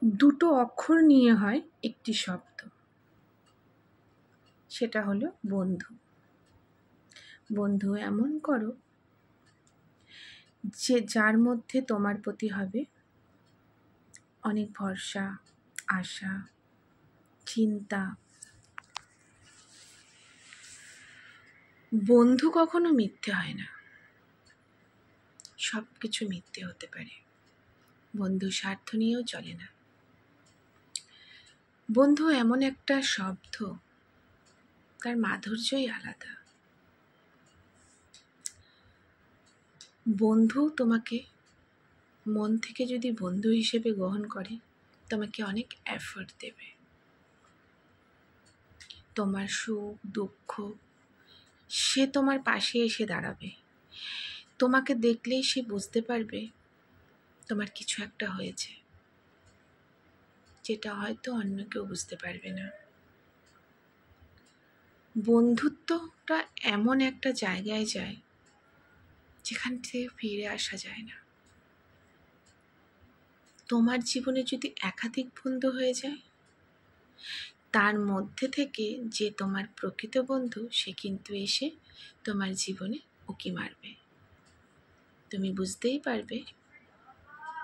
দুটো অক্ষর নিয়ে হয় একটি শব্দ, সেটা হলো বন্ধু। বন্ধু এমন করো যে যার মধ্যে তোমার প্রতি হবে অনেক ভরসা, আশা, চিন্তা। বন্ধু কখনো মিথ্যে হয় না, সব কিছু মিথ্যে হতে পারে। বন্ধু স্বার্থ নিয়েও চলে না। বন্ধু এমন একটা শব্দ, তার মাধুর্যই আলাদা। বন্ধু তোমাকে মন থেকে যদি বন্ধু হিসেবে গ্রহণ করে, তোমাকে অনেক এফর্ট দেবে। তোমার সুখ দুঃখ সে তোমার পাশে এসে দাঁড়াবে। তোমাকে দেখলেই সে বুঝতে পারবে তোমার কিছু একটা হয়েছে, যেটা হয়তো অন্য কেউ বুঝতে পারবে না। বন্ধুত্বটা এমন একটা জায়গায় যায় যেখান থেকে ফিরে আসা যায় না। তোমার জীবনে যদি একাধিক বন্ধু হয়ে যায়, তার মধ্যে থেকে যে তোমার প্রকৃত বন্ধু সে কিন্তু এসে তোমার জীবনে উঁকি মারবে। তুমি বুঝতেই পারবে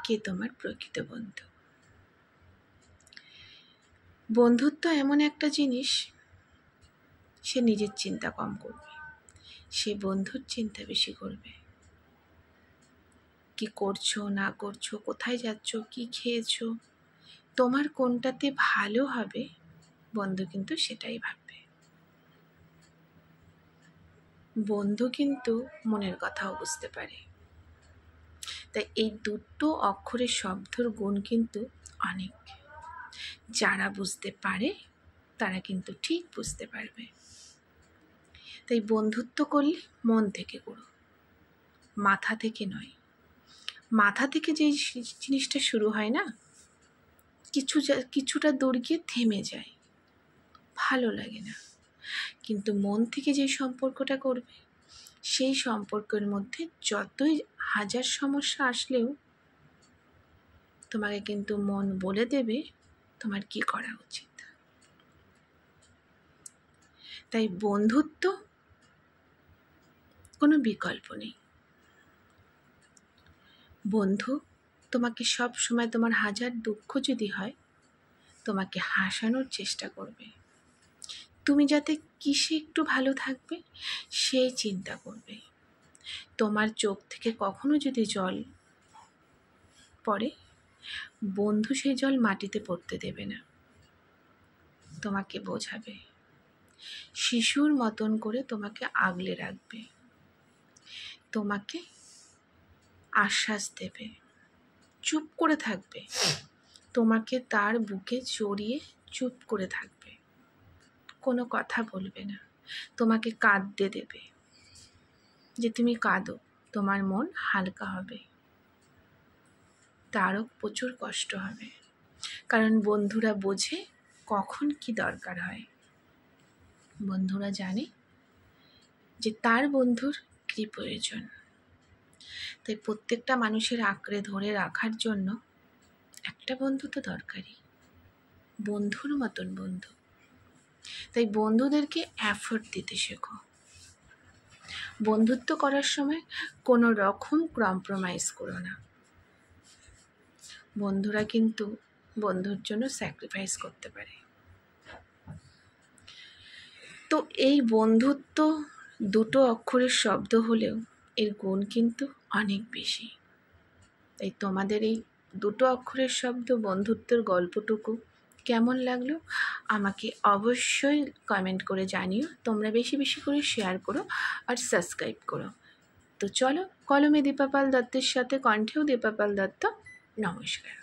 কে তোমার প্রকৃত বন্ধু। বন্ধুত্ব এমন একটা জিনিস, সে নিজের চিন্তা কম করবে, সে বন্ধুর চিন্তা বেশি করবে। কি করছো না করছো, কোথায় যাচ্ছ, কি খেয়েছো, তোমার কোনটাতে ভালো হবে বন্ধু কিন্তু সেটাই ভাববে। বন্ধু কিন্তু মনের কথাও বুঝতে পারে। তাই এই দুটো অক্ষরের শব্দর গুণ কিন্তু অনেক। যারা বুঝতে পারে তারা কিন্তু ঠিক বুঝতে পারবে। তাই বন্ধুত্ব করলে মন থেকে করো, মাথা থেকে নয়। মাথা থেকে যে জিনিসটা শুরু হয় না, কিছুটা দূর গিয়ে থেমে যায়, ভালো লাগে না। কিন্তু মন থেকে যে সম্পর্কটা করবে, সেই সম্পর্কের মধ্যে যতই হাজার সমস্যা আসলেও তোমাকে কিন্তু মন বলে দেবে তোমার কি করা উচিত। তাই বন্ধুত্ব কোনো বিকল্প নেই। বন্ধু তোমাকে সব সময়, তোমার হাজার দুঃখ যদি হয়, তোমাকে হাসানোর চেষ্টা করবে। তুমি যাতে কিসে একটু ভালো থাকবে সেই চিন্তা করবে। তোমার চোখ থেকে কখনো যদি জল পড়ে, বন্ধু সেই জল মাটিতে পড়তে দেবে না, তোমাকে বোঝাবে। শিশুর মতন করে তোমাকে আগলে রাখবে, তোমাকে আশ্বাস দেবে, চুপ করে থাকবে, তোমাকে তার বুকে জড়িয়ে চুপ করে থাকবে, কোনো কথা বলবে না, তোমাকে কাঁদতে দেবে, যে তুমি কাঁদো, তোমার মন হালকা হবে। তারও প্রচুর কষ্ট হবে, কারণ বন্ধুরা বোঝে কখন কি দরকার হয়। বন্ধুরা জানে যে তার বন্ধুর কী প্রয়োজন। তাই প্রত্যেকটা মানুষের আঁকড়ে ধরে রাখার জন্য একটা বন্ধু তো দরকারি, বন্ধুর মতন বন্ধু। তাই বন্ধুদেরকে এফর্ট দিতে শেখো। বন্ধুত্ব করার সময় কোনো রকম কম্প্রোমাইজ করো না। বন্ধুরা কিন্তু বন্ধুর জন্য স্যাক্রিফাইস করতে পারে। তো এই বন্ধুত্ব দুটো অক্ষরের শব্দ হলেও এর গুণ কিন্তু অনেক বেশি। তাই তোমাদের এই দুটো অক্ষরের শব্দ বন্ধুত্বের গল্পটুকু কেমন লাগলো আমাকে অবশ্যই কমেন্ট করে জানিও। তোমরা বেশি বেশি করে শেয়ার করো আর সাবস্ক্রাইব করো। তো চলো, কলমে দীপা পাল দত্তের সাথে কণ্ঠেও দীপা পাল দত্ত। নমস্কার।